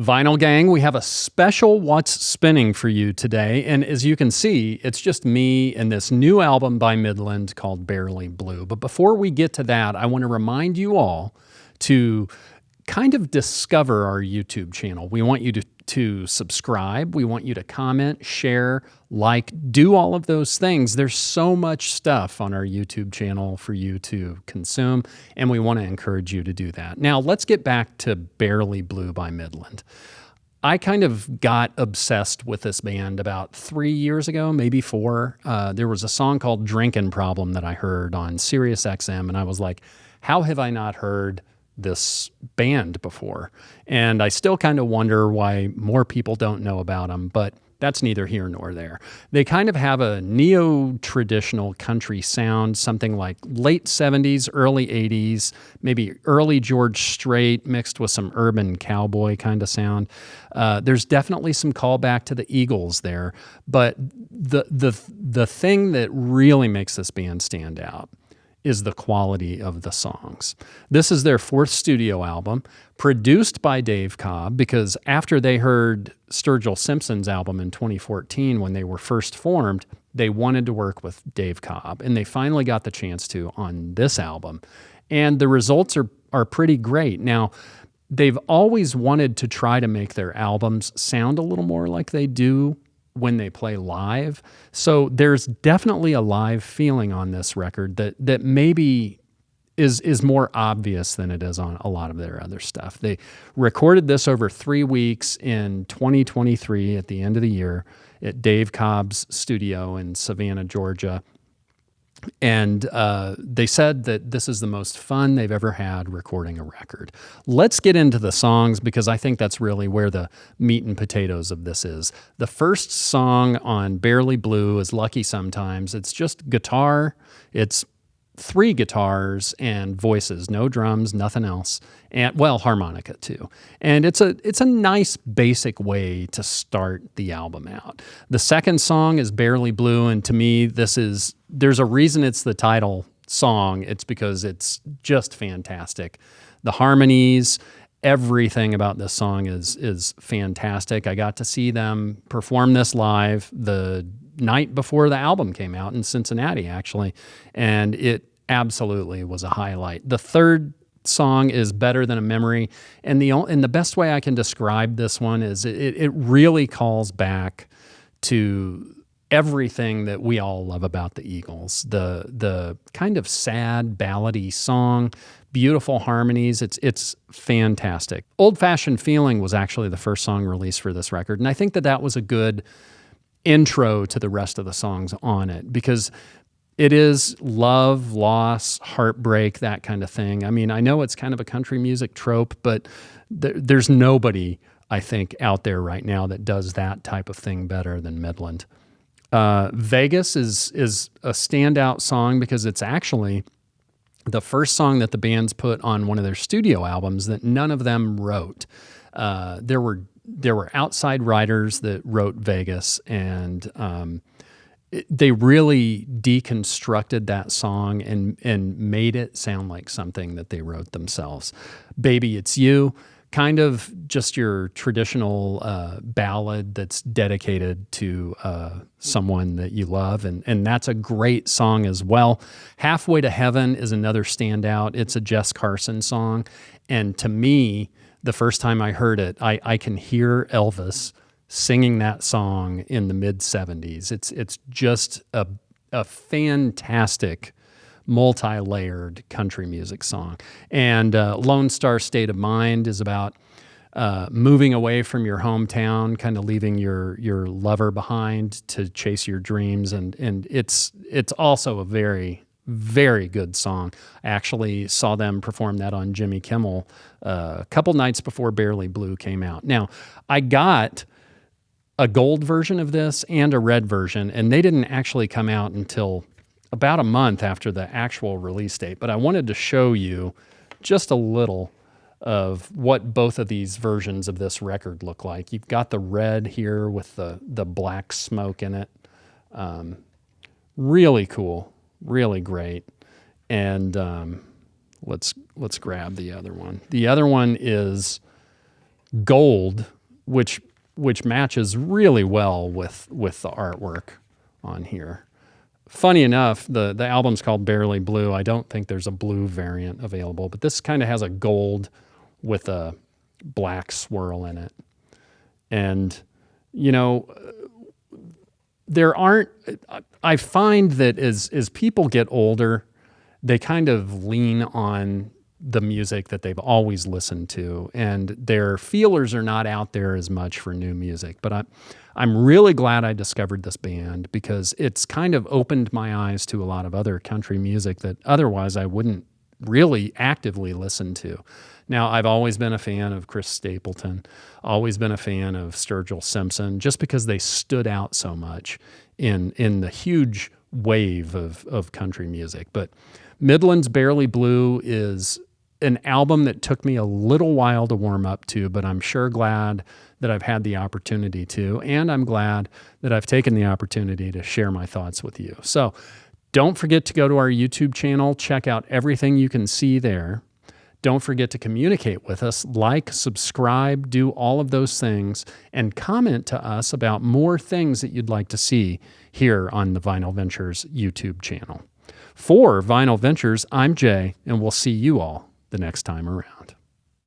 Vinyl Gang, we have a special What's Spinning for you today. And as you can see, it's just me and this new album by Midland called Barely Blue. But before we get to that, I want to remind you all to kind of discover our YouTube channel. We want you to subscribe. We want you to comment, share, like, do all of those things. There's so much stuff on our YouTube channel for you to consume, and we want to encourage you to do that. Now, let's get back to Barely Blue by Midland. I kind of got obsessed with this band about 3 years ago, maybe 4. There was a song called Drinkin' Problem that I heard on Sirius XM, and I was like, how have I not heard this band before? And I still kind of wonder why more people don't know about them, but that's neither here nor there. They kind of have a neo-traditional country sound, something like late 70s, early 80s, maybe early George Strait mixed with some urban cowboy kind of sound. There's definitely some callback to the Eagles there, but the thing that really makes this band stand out is the quality of the songs. This is their 4th studio album, produced by Dave Cobb, because after they heard Sturgill Simpson's album in 2014, when they were first formed, they wanted to work with Dave Cobb, and they finally got the chance to on this album. And the results are pretty great. Now, they've always wanted to try to make their albums sound a little more like they do when they play live. So there's definitely a live feeling on this record that maybe is more obvious than it is on a lot of their other stuff. They recorded this over 3 weeks in 2023 at the end of the year at Dave Cobb's studio in Savannah, Georgia. And they said that this is the most fun they've ever had recording a record. Let's get into the songs, because I think that's really where the meat and potatoes of this is. The first song on Barely Blue is Lucky Sometimes. It's just guitar. It's 3 guitars and voices, no drums, nothing else, and well, harmonica too. And it's a nice basic way to start the album out. The second song is Barely Blue, and to me, there's a reason it's the title song. It's because it's just fantastic. The harmonies, everything about this song is fantastic. I got to see them perform this live the night before the album came out in Cincinnati, actually, and it absolutely was a highlight. The third song is Better Than a Memory, and the best way I can describe this one is it really calls back to everything that we all love about the Eagles. The kind of sad, ballady song, beautiful harmonies. It's fantastic. Old Fashioned Feeling was actually the first song released for this record, and I think that was a good intro to the rest of the songs on it, because it is love, loss, heartbreak, that kind of thing. I mean, I know it's kind of a country music trope, but there's nobody, I think, out there right now that does that type of thing better than Midland. Vegas is a standout song because it's actually the first song that the band's put on one of their studio albums that none of them wrote. There were outside writers that wrote Vegas, and they really deconstructed that song and made it sound like something that they wrote themselves. Baby, It's You, kind of just your traditional ballad that's dedicated to someone that you love, and that's a great song as well. Halfway to Heaven is another standout. It's a Jess Carson song, and to me, the first time I heard it, I can hear Elvis singing that song in the mid-'70s. It's just a fantastic, multi-layered country music song. And Lone Star State of Mind is about moving away from your hometown, kind of leaving your lover behind to chase your dreams. And it's also a very, very good song. I actually saw them perform that on Jimmy Kimmel a couple nights before Barely Blue came out. Now, I got a gold version of this and a red version, and they didn't actually come out until about a month after the actual release date. But I wanted to show you just a little of what both of these versions of this record look like. You've got the red here with the black smoke in it. Really cool, really great. And let's grab the other one. The other one is gold, which matches really well with the artwork on here. Funny enough, the album's called Barely Blue. I don't think there's a blue variant available, but this kind of has a gold with a black swirl in it. And, you know, I find that as people get older, they kind of lean on the music that they've always listened to, and their feelers are not out there as much for new music. But I'm really glad I discovered this band, because it's kind of opened my eyes to a lot of other country music that otherwise I wouldn't really actively listen to. Now, I've always been a fan of Chris Stapleton, always been a fan of Sturgill Simpson, just because they stood out so much in the huge wave of country music. But Midland's Barely Blue is an album that took me a little while to warm up to, but I'm sure glad that I've had the opportunity to, and I'm glad that I've taken the opportunity to share my thoughts with you. So don't forget to go to our YouTube channel, check out everything you can see there. Don't forget to communicate with us, like, subscribe, do all of those things, and comment to us about more things that you'd like to see here on the Vinyl Ventures YouTube channel. For Vinyl Ventures, I'm Jay, and we'll see you all the next time around.